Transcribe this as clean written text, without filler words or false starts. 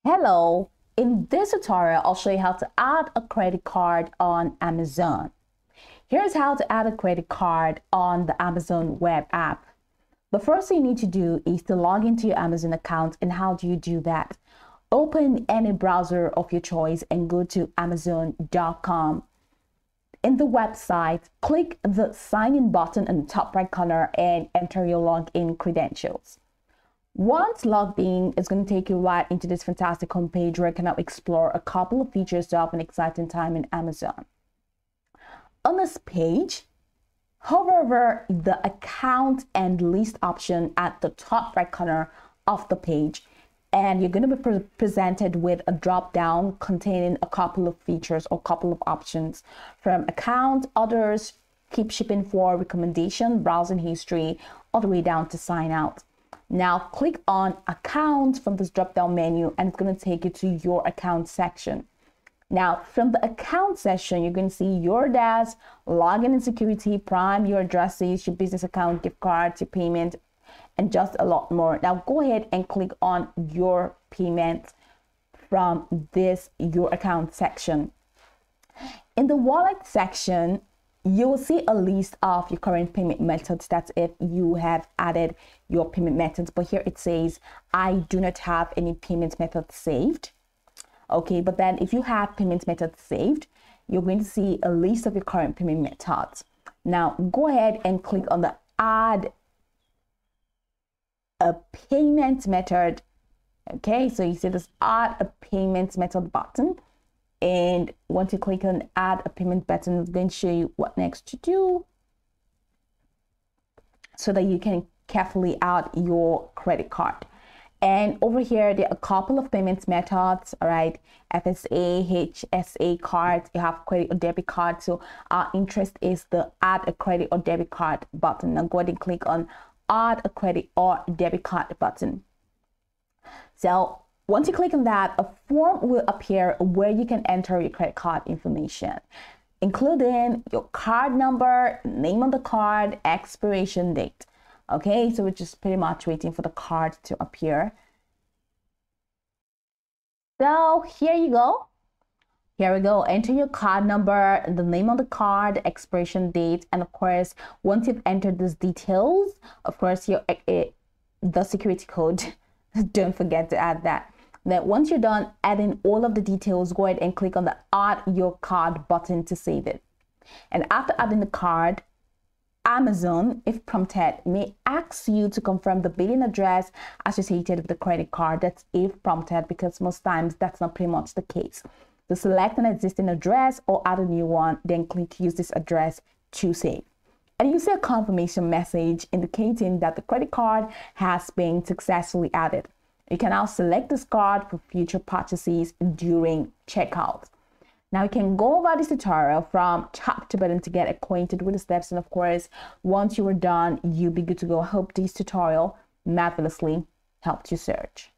Hello, in this tutorial, I'll show you how to add a credit card on Amazon. Here's how to add a credit card on the Amazon web app. The first thing you need to do is to log into your Amazon account. And how do you do that? Open any browser of your choice and go to amazon.com. In the website, click the sign in button in the top right corner and enter your login credentials. Once logged in, it's going to take you right into this fantastic homepage where you can now explore a couple of features to have an exciting time in Amazon. On this page, hover over the account and list option at the top right corner of the page, and you're going to be presented with a drop down containing a couple of features or couple of options from account, others, keep shipping for, recommendation, browsing history, all the way down to sign out. Now click on account from this drop down menu and it's going to take you to your account section. Now from the account section, you're going to see your dash, login and security, prime, your addresses, your business account, gift cards, your payment, and just a lot more. Now go ahead and click on your payment from this your account section. In the wallet section, you will see a list of your current payment methods. That's if you have added your payment methods, but here it says I do not have any payment methods saved. Okay, but then if you have payment methods saved, you're going to see a list of your current payment methods. Now go ahead and click on the add a payment method. Okay, so you see this add a payment method button. And once you click on add a payment button, it's going to show you what next to do so that you can carefully add your credit card. And over here, there are a couple of payment methods, all right? FSA, HSA cards, you have credit or debit card. So our interest is the add a credit or debit card button. Now go ahead and click on add a credit or debit card button. So once you click on that, a form will appear where you can enter your credit card information, including your card number, name on the card, expiration date. Okay, so we're just pretty much waiting for the card to appear. So here you go. Here we go. Enter your card number, the name on the card, expiration date, and of course, once you've entered these details, of course, your the security code. Don't forget to add that. Then once you're done adding all of the details, go ahead and click on the add your card button to save it. And after adding the card, Amazon, if prompted, may ask you to confirm the billing address associated with the credit card. That's if prompted, because most times that's not pretty much the case. So select an existing address or add a new one, then click use this address to save. And you see a confirmation message indicating that the credit card has been successfully added. You can now select this card for future purchases during checkout. Now you can go over this tutorial from top to bottom to get acquainted with the steps. And of course, once you are done, you'll be good to go. I hope this tutorial marvelously helped you search.